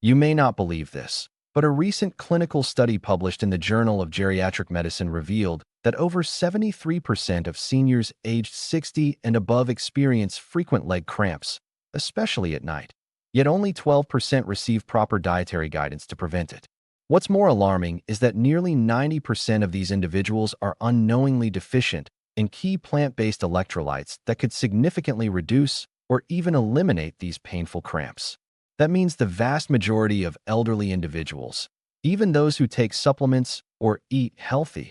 You may not believe this, but a recent clinical study published in the Journal of Geriatric Medicine revealed that over 73% of seniors aged 60 and above experience frequent leg cramps, especially at night. Yet only 12% receive proper dietary guidance to prevent it. What's more alarming is that nearly 90% of these individuals are unknowingly deficient in key plant-based electrolytes that could significantly reduce or even eliminate these painful cramps. That means the vast majority of elderly individuals, even those who take supplements or eat healthy,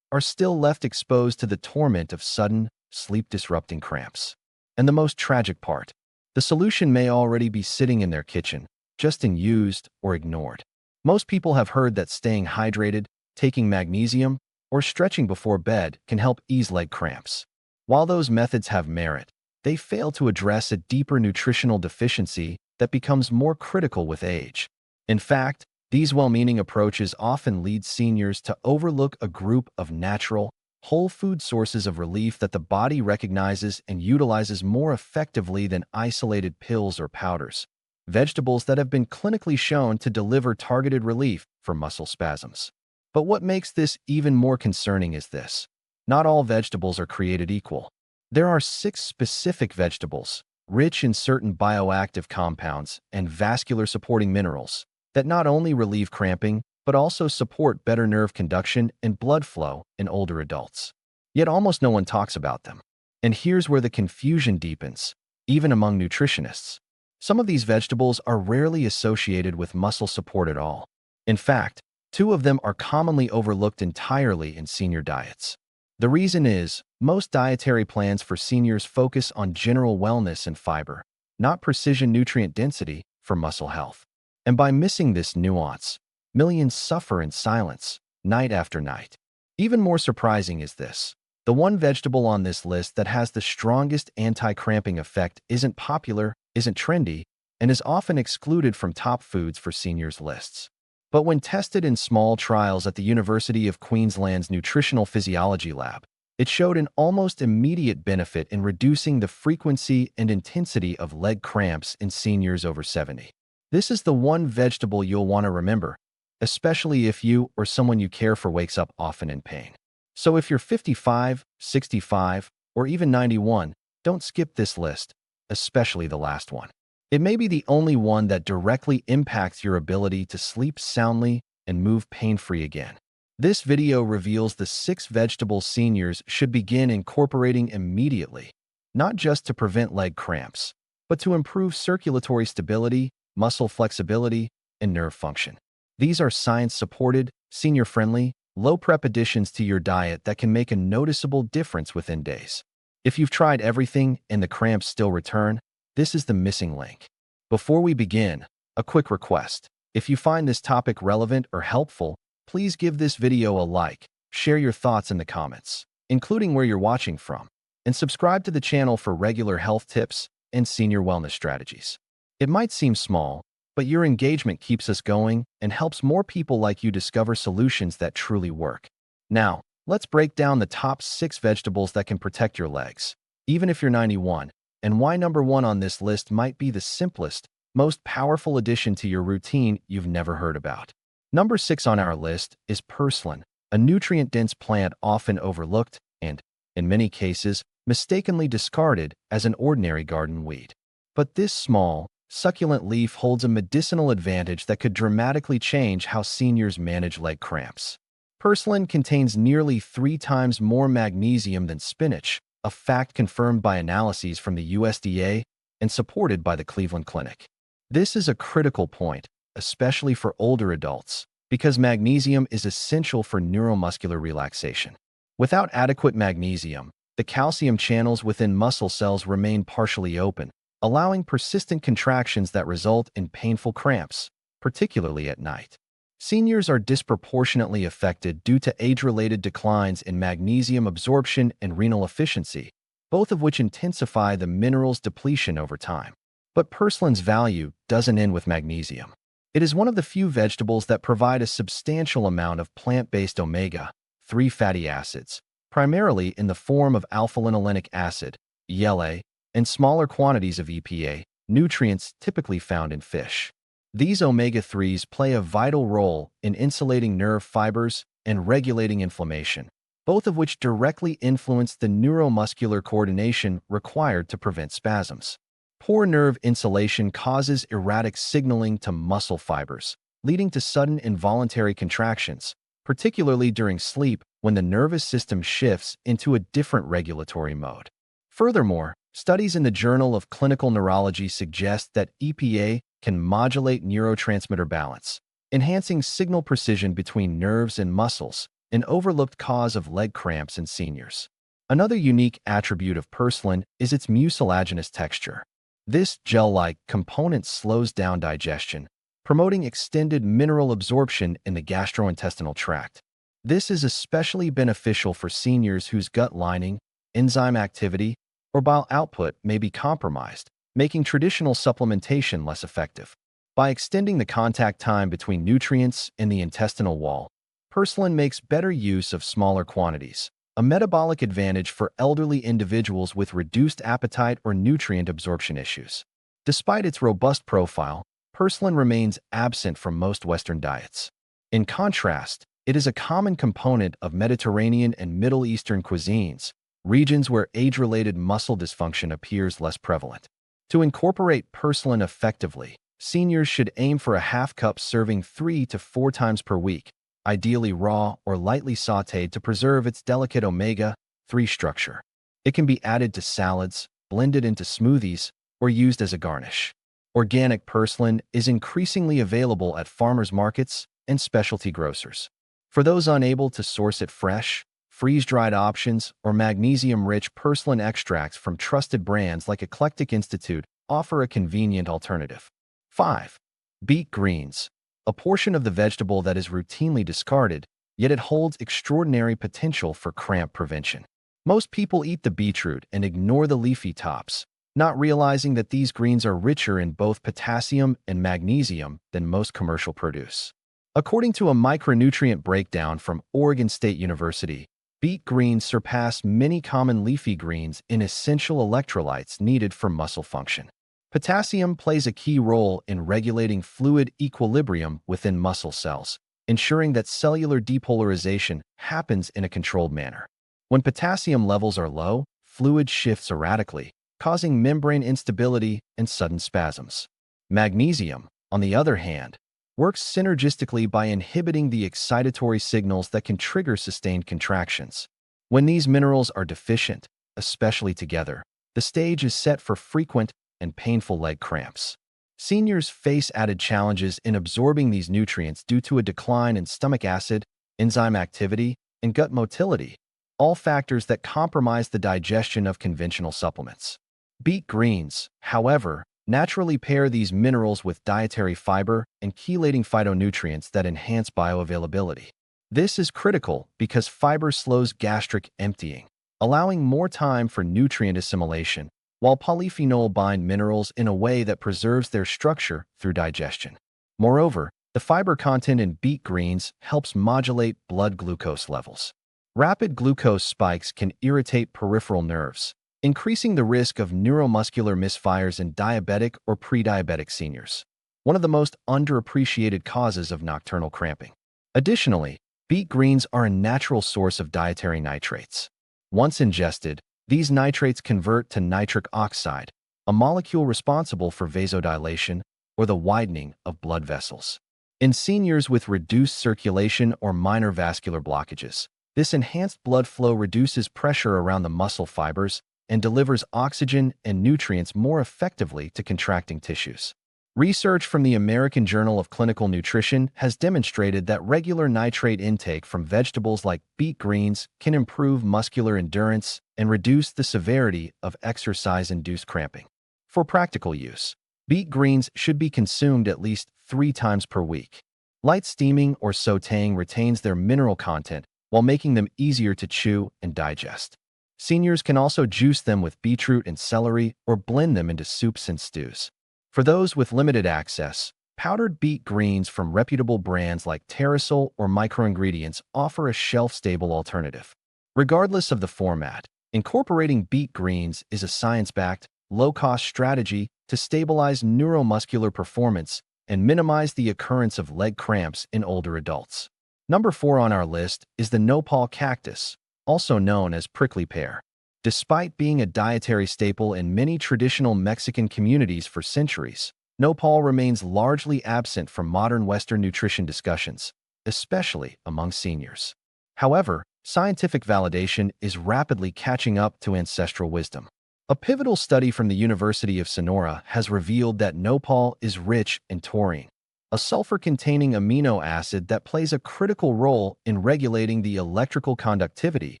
are still left exposed to the torment of sudden, sleep-disrupting cramps. And the most tragic part, the solution may already be sitting in their kitchen, just unused or ignored. Most people have heard that staying hydrated, taking magnesium, or stretching before bed can help ease leg cramps. While those methods have merit, they fail to address a deeper nutritional deficiency that becomes more critical with age. In fact, these well-meaning approaches often lead seniors to overlook a group of natural, whole food sources of relief that the body recognizes and utilizes more effectively than isolated pills or powders. Vegetables that have been clinically shown to deliver targeted relief for muscle spasms. But what makes this even more concerning is this. Not all vegetables are created equal. There are 6 specific vegetables, rich in certain bioactive compounds and vascular supporting minerals, that not only relieve cramping, but also support better nerve conduction and blood flow in older adults. Yet almost no one talks about them. And here's where the confusion deepens, even among nutritionists. Some of these vegetables are rarely associated with muscle support at all. In fact, 2 of them are commonly overlooked entirely in senior diets. The reason is, most dietary plans for seniors focus on general wellness and fiber, not precision nutrient density for muscle health. And by missing this nuance, millions suffer in silence, night after night. Even more surprising is this. The one vegetable on this list that has the strongest anti-cramping effect isn't popular, isn't trendy, and is often excluded from top foods for seniors lists. But when tested in small trials at the University of Queensland's Nutritional Physiology Lab, it showed an almost immediate benefit in reducing the frequency and intensity of leg cramps in seniors over 70. This is the one vegetable you'll want to remember, especially if you or someone you care for wakes up often in pain. So if you're 55, 65, or even 91, don't skip this list, especially the last one. It may be the only one that directly impacts your ability to sleep soundly and move pain-free again. This video reveals the 6 vegetables seniors should begin incorporating immediately, not just to prevent leg cramps, but to improve circulatory stability, muscle flexibility, and nerve function. These are science-supported, senior-friendly, low-prep additions to your diet that can make a noticeable difference within days. If you've tried everything and the cramps still return, this is the missing link. Before we begin, a quick request. If you find this topic relevant or helpful, please give this video a like, share your thoughts in the comments, including where you're watching from, and subscribe to the channel for regular health tips and senior wellness strategies. It might seem small, but your engagement keeps us going and helps more people like you discover solutions that truly work. Now, let's break down the top 6 vegetables that can protect your legs, even if you're 91, and why number 1 on this list might be the simplest, most powerful addition to your routine you've never heard about. Number 6 on our list is Purslane, a nutrient-dense plant often overlooked and, in many cases, mistakenly discarded as an ordinary garden weed. But this small, succulent leaf holds a medicinal advantage that could dramatically change how seniors manage leg cramps. Purslane contains nearly 3 times more magnesium than spinach, a fact confirmed by analyses from the USDA and supported by the Cleveland Clinic. This is a critical point, especially for older adults, because magnesium is essential for neuromuscular relaxation. Without adequate magnesium, the calcium channels within muscle cells remain partially open, allowing persistent contractions that result in painful cramps, particularly at night. Seniors are disproportionately affected due to age-related declines in magnesium absorption and renal efficiency, both of which intensify the mineral's depletion over time. But Purslane's value doesn't end with magnesium. It is one of the few vegetables that provide a substantial amount of plant-based omega-3 fatty acids, primarily in the form of alpha-linolenic acid, ELA, and smaller quantities of EPA, nutrients typically found in fish. These omega-3s play a vital role in insulating nerve fibers and regulating inflammation, both of which directly influence the neuromuscular coordination required to prevent spasms. Poor nerve insulation causes erratic signaling to muscle fibers, leading to sudden involuntary contractions, particularly during sleep when the nervous system shifts into a different regulatory mode. Furthermore, studies in the Journal of Clinical Neurology suggest that EPA can modulate neurotransmitter balance, enhancing signal precision between nerves and muscles, an overlooked cause of leg cramps in seniors. Another unique attribute of Purslane is its mucilaginous texture. This gel-like component slows down digestion, promoting extended mineral absorption in the gastrointestinal tract. This is especially beneficial for seniors whose gut lining, enzyme activity, or bile output may be compromised, making traditional supplementation less effective. By extending the contact time between nutrients and the intestinal wall, Purslane makes better use of smaller quantities, a metabolic advantage for elderly individuals with reduced appetite or nutrient absorption issues. Despite its robust profile, Purslane remains absent from most Western diets. In contrast, it is a common component of Mediterranean and Middle Eastern cuisines, regions where age-related muscle dysfunction appears less prevalent. To incorporate Purslane effectively, seniors should aim for a half-cup serving 3 to 4 times per week, ideally raw or lightly sautéed to preserve its delicate omega-3 structure. It can be added to salads, blended into smoothies, or used as a garnish. Organic Purslane is increasingly available at farmers markets and specialty grocers. For those unable to source it fresh, freeze-dried options or magnesium-rich Purslane extracts from trusted brands like Eclectic Institute offer a convenient alternative. 5. Beet greens, a portion of the vegetable that is routinely discarded, yet it holds extraordinary potential for cramp prevention. Most people eat the beetroot and ignore the leafy tops, not realizing that these greens are richer in both potassium and magnesium than most commercial produce. According to a micronutrient breakdown from Oregon State University, beet greens surpass many common leafy greens in essential electrolytes needed for muscle function. Potassium plays a key role in regulating fluid equilibrium within muscle cells, ensuring that cellular depolarization happens in a controlled manner. When potassium levels are low, fluid shifts erratically, causing membrane instability and sudden spasms. Magnesium, on the other hand, works synergistically by inhibiting the excitatory signals that can trigger sustained contractions. When these minerals are deficient, especially together, the stage is set for frequent and painful leg cramps. Seniors face added challenges in absorbing these nutrients due to a decline in stomach acid, enzyme activity, and gut motility, all factors that compromise the digestion of conventional supplements. Beet greens, however, naturally pair these minerals with dietary fiber and chelating phytonutrients that enhance bioavailability. This is critical because fiber slows gastric emptying, allowing more time for nutrient assimilation, while polyphenol bind minerals in a way that preserves their structure through digestion. Moreover, the fiber content in beet greens helps modulate blood glucose levels. Rapid glucose spikes can irritate peripheral nerves, increasing the risk of neuromuscular misfires in diabetic or pre-diabetic seniors, one of the most underappreciated causes of nocturnal cramping. Additionally, beet greens are a natural source of dietary nitrates. Once ingested, these nitrates convert to nitric oxide, a molecule responsible for vasodilation or the widening of blood vessels. In seniors with reduced circulation or minor vascular blockages, this enhanced blood flow reduces pressure around the muscle fibers and delivers oxygen and nutrients more effectively to contracting tissues. Research from the American Journal of Clinical Nutrition has demonstrated that regular nitrate intake from vegetables like beet greens can improve muscular endurance and reduce the severity of exercise-induced cramping. For practical use, beet greens should be consumed at least 3 times per week. Light steaming or sautéing retains their mineral content while making them easier to chew and digest. Seniors can also juice them with beetroot and celery or blend them into soups and stews. For those with limited access, powdered beet greens from reputable brands like Terrasul or Microingredients offer a shelf-stable alternative. Regardless of the format, incorporating beet greens is a science-backed, low-cost strategy to stabilize neuromuscular performance and minimize the occurrence of leg cramps in older adults. Number 4 on our list is the Nopal cactus, also known as prickly pear. Despite being a dietary staple in many traditional Mexican communities for centuries, Nopal remains largely absent from modern Western nutrition discussions, especially among seniors. However, scientific validation is rapidly catching up to ancestral wisdom. A pivotal study from the University of Sonora has revealed that Nopal is rich in taurine, a sulfur-containing amino acid that plays a critical role in regulating the electrical conductivity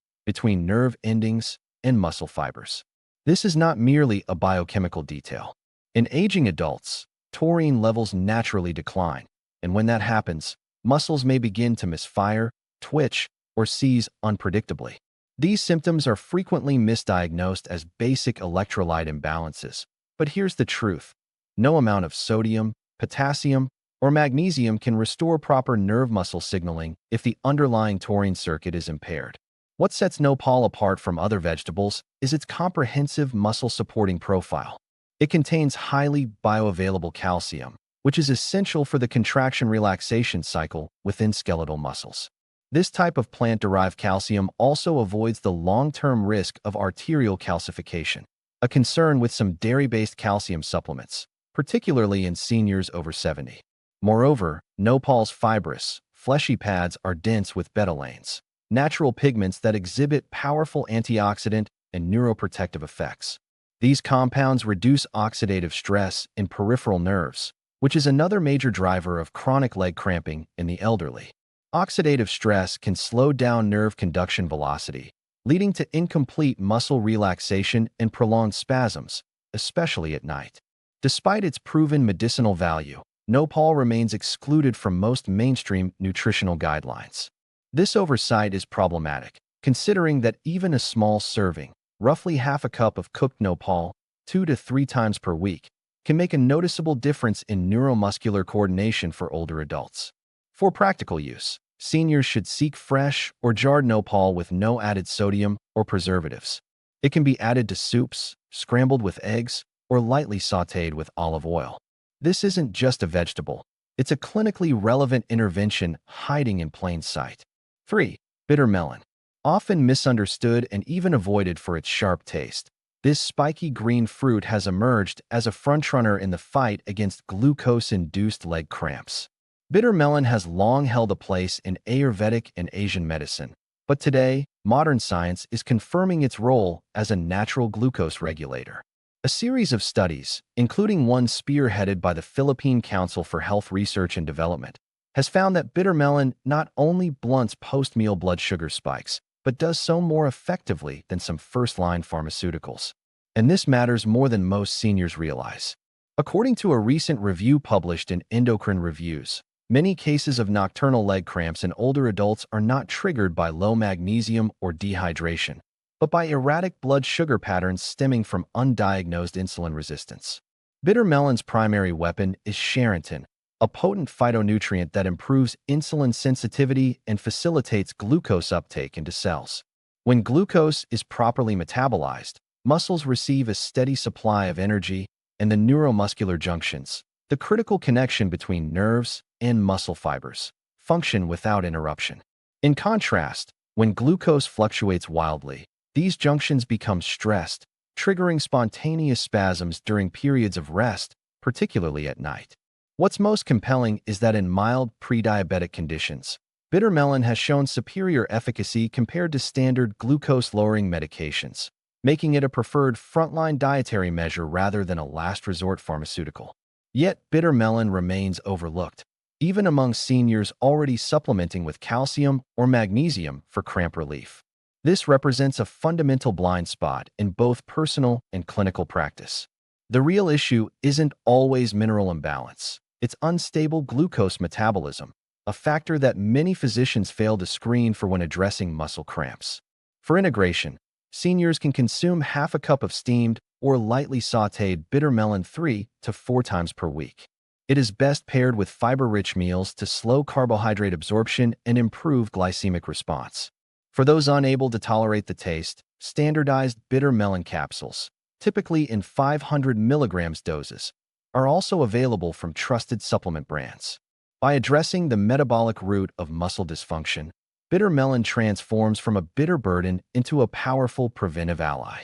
between nerve endings and muscle fibers. This is not merely a biochemical detail. In aging adults, taurine levels naturally decline, and when that happens, muscles may begin to misfire, twitch, or seize unpredictably. These symptoms are frequently misdiagnosed as basic electrolyte imbalances. But here's the truth. No amount of sodium, potassium, or magnesium can restore proper nerve muscle signaling if the underlying taurine circuit is impaired. What sets Nopal apart from other vegetables is its comprehensive muscle-supporting profile. It contains highly bioavailable calcium, which is essential for the contraction-relaxation cycle within skeletal muscles. This type of plant-derived calcium also avoids the long-term risk of arterial calcification, a concern with some dairy-based calcium supplements, particularly in seniors over 70. Moreover, Nopal's fibrous, fleshy pads are dense with betalains, natural pigments that exhibit powerful antioxidant and neuroprotective effects. These compounds reduce oxidative stress in peripheral nerves, which is another major driver of chronic leg cramping in the elderly. Oxidative stress can slow down nerve conduction velocity, leading to incomplete muscle relaxation and prolonged spasms, especially at night. Despite its proven medicinal value, Nopal remains excluded from most mainstream nutritional guidelines. This oversight is problematic, considering that even a small serving, roughly half a cup of cooked Nopal, 2 to 3 times per week, can make a noticeable difference in neuromuscular coordination for older adults. For practical use, seniors should seek fresh or jarred Nopal with no added sodium or preservatives. It can be added to soups, scrambled with eggs, or lightly sautéed with olive oil. This isn't just a vegetable. It's a clinically relevant intervention hiding in plain sight. 3. Bitter melon. Often misunderstood and even avoided for its sharp taste, this spiky green fruit has emerged as a frontrunner in the fight against glucose-induced leg cramps. Bitter melon has long held a place in Ayurvedic and Asian medicine, but today, modern science is confirming its role as a natural glucose regulator. A series of studies, including one spearheaded by the Philippine Council for Health Research and Development, has found that bitter melon not only blunts post-meal blood sugar spikes, but does so more effectively than some first-line pharmaceuticals. And this matters more than most seniors realize. According to a recent review published in Endocrine Reviews, many cases of nocturnal leg cramps in older adults are not triggered by low magnesium or dehydration, but by erratic blood sugar patterns stemming from undiagnosed insulin resistance. Bitter melon's primary weapon is charantin, a potent phytonutrient that improves insulin sensitivity and facilitates glucose uptake into cells. When glucose is properly metabolized, muscles receive a steady supply of energy, and the neuromuscular junctions, the critical connection between nerves and muscle fibers, function without interruption. In contrast, when glucose fluctuates wildly, these junctions become stressed, triggering spontaneous spasms during periods of rest, particularly at night. What's most compelling is that in mild pre-diabetic conditions, bitter melon has shown superior efficacy compared to standard glucose-lowering medications, making it a preferred frontline dietary measure rather than a last-resort pharmaceutical. Yet, bitter melon remains overlooked, even among seniors already supplementing with calcium or magnesium for cramp relief. This represents a fundamental blind spot in both personal and clinical practice. The real issue isn't always mineral imbalance. It's unstable glucose metabolism, a factor that many physicians fail to screen for when addressing muscle cramps. For integration, seniors can consume half a cup of steamed or lightly sautéed bitter melon 3 to 4 times per week. It is best paired with fiber-rich meals to slow carbohydrate absorption and improve glycemic response. For those unable to tolerate the taste, standardized bitter melon capsules, typically in 500 milligrams doses, are also available from trusted supplement brands. By addressing the metabolic root of muscle dysfunction, bitter melon transforms from a bitter burden into a powerful preventive ally.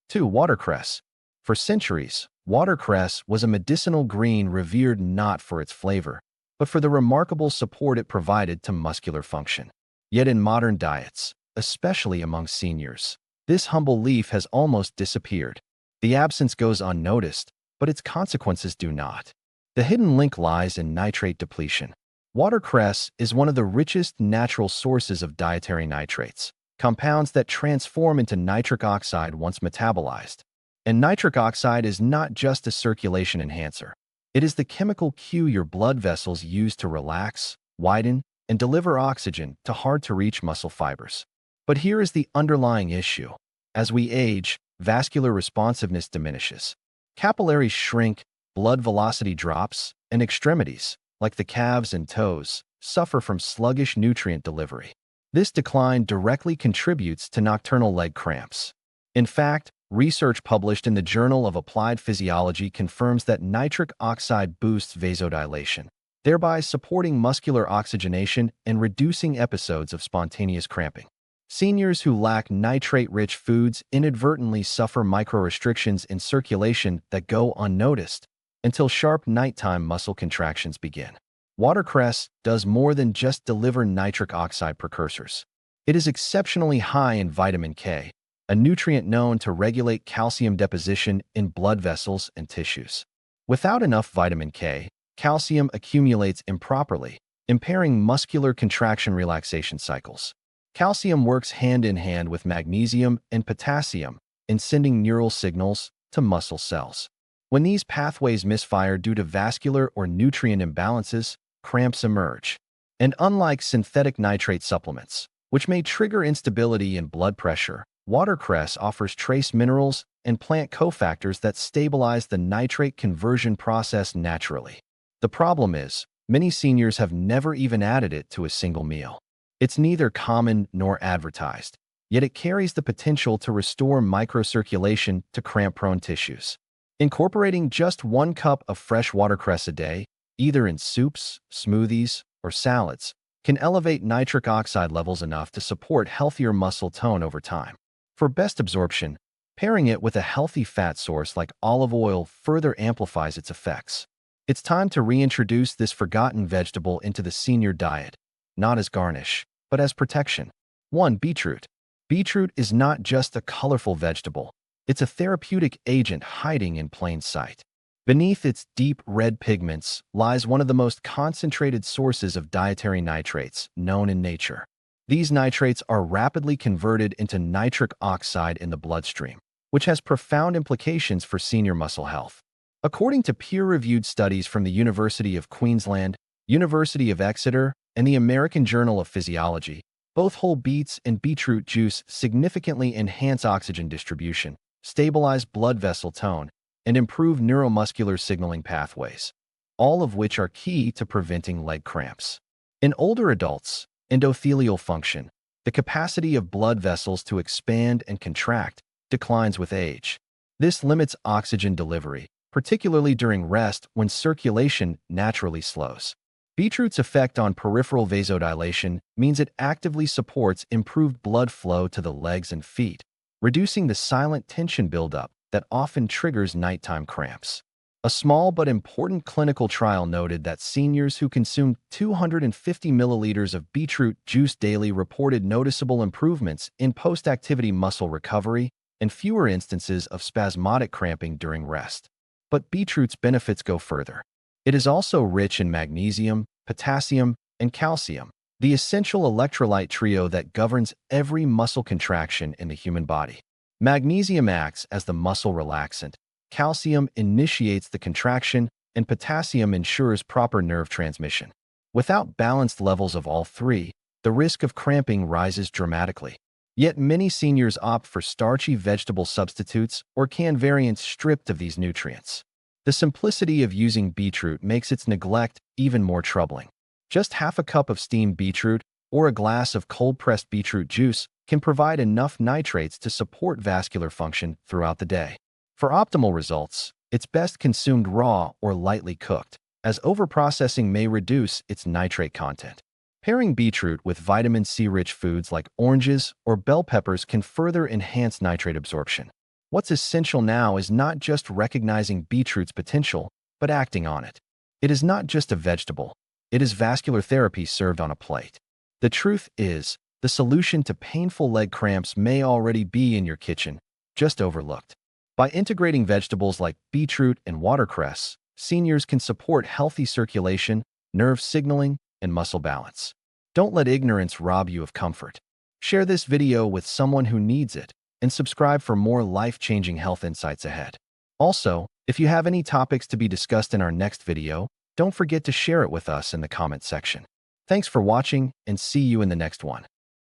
2. Watercress. For centuries, watercress was a medicinal green revered not for its flavor, but for the remarkable support it provided to muscular function. Yet in modern diets, especially among seniors, this humble leaf has almost disappeared. The absence goes unnoticed, but its consequences do not. The hidden link lies in nitrate depletion. Watercress is one of the richest natural sources of dietary nitrates, compounds that transform into nitric oxide once metabolized. And nitric oxide is not just a circulation enhancer. It is the chemical cue your blood vessels use to relax, widen, and deliver oxygen to hard-to-reach muscle fibers. But here is the underlying issue. As we age, vascular responsiveness diminishes. Capillaries shrink, blood velocity drops, and extremities, like the calves and toes, suffer from sluggish nutrient delivery. This decline directly contributes to nocturnal leg cramps. In fact, research published in the Journal of Applied Physiology confirms that nitric oxide boosts vasodilation, thereby supporting muscular oxygenation and reducing episodes of spontaneous cramping. Seniors who lack nitrate-rich foods inadvertently suffer micro-restrictions in circulation that go unnoticed until sharp nighttime muscle contractions begin. Watercress does more than just deliver nitric oxide precursors. It is exceptionally high in vitamin K, a nutrient known to regulate calcium deposition in blood vessels and tissues. Without enough vitamin K, calcium accumulates improperly, impairing muscular contraction relaxation cycles. Calcium works hand in hand with magnesium and potassium in sending neural signals to muscle cells. When these pathways misfire due to vascular or nutrient imbalances, cramps emerge. And unlike synthetic nitrate supplements, which may trigger instability in blood pressure, watercress offers trace minerals and plant cofactors that stabilize the nitrate conversion process naturally. The problem is, many seniors have never even added it to a single meal. It's neither common nor advertised, yet it carries the potential to restore microcirculation to cramp-prone tissues. Incorporating just 1 cup of fresh watercress a day, either in soups, smoothies, or salads, can elevate nitric oxide levels enough to support healthier muscle tone over time. For best absorption, pairing it with a healthy fat source like olive oil further amplifies its effects. It's time to reintroduce this forgotten vegetable into the senior diet, not as garnish, but as protection. 1. Beetroot. Beetroot is not just a colorful vegetable. It's a therapeutic agent hiding in plain sight. Beneath its deep red pigments lies one of the most concentrated sources of dietary nitrates known in nature. These nitrates are rapidly converted into nitric oxide in the bloodstream, which has profound implications for senior muscle health. According to peer-reviewed studies from the University of Queensland, University of Exeter, and the American Journal of Physiology, both whole beets and beetroot juice significantly enhance oxygen distribution, stabilize blood vessel tone, and improve neuromuscular signaling pathways, all of which are key to preventing leg cramps. In older adults, endothelial function, the capacity of blood vessels to expand and contract, declines with age. This limits oxygen delivery, particularly during rest when circulation naturally slows. Beetroot's effect on peripheral vasodilation means it actively supports improved blood flow to the legs and feet, reducing the silent tension buildup that often triggers nighttime cramps. A small but important clinical trial noted that seniors who consumed 250 milliliters of beetroot juice daily reported noticeable improvements in post-activity muscle recovery and fewer instances of spasmodic cramping during rest. But beetroot's benefits go further. It is also rich in magnesium, potassium, and calcium, the essential electrolyte trio that governs every muscle contraction in the human body. Magnesium acts as the muscle relaxant, calcium initiates the contraction, and potassium ensures proper nerve transmission. Without balanced levels of all three, the risk of cramping rises dramatically. Yet many seniors opt for starchy vegetable substitutes or canned variants stripped of these nutrients. The simplicity of using beetroot makes its neglect even more troubling. Just half a cup of steamed beetroot or a glass of cold-pressed beetroot juice can provide enough nitrates to support vascular function throughout the day. For optimal results, It's best consumed raw or lightly cooked, as overprocessing may reduce its nitrate content. Pairing beetroot with vitamin C-rich foods like oranges or bell peppers can further enhance nitrate absorption. What's essential now is not just recognizing beetroot's potential, but acting on it. It is not just a vegetable. It is vascular therapy served on a plate. The truth is, the solution to painful leg cramps may already be in your kitchen, just overlooked. By integrating vegetables like beetroot and watercress, seniors can support healthy circulation, nerve signaling, and muscle balance. Don't let ignorance rob you of comfort. Share this video with someone who needs it, and subscribe for more life-changing health insights ahead. Also, if you have any topics to be discussed in our next video, don't forget to share it with us in the comment section. Thanks for watching, and see you in the next one.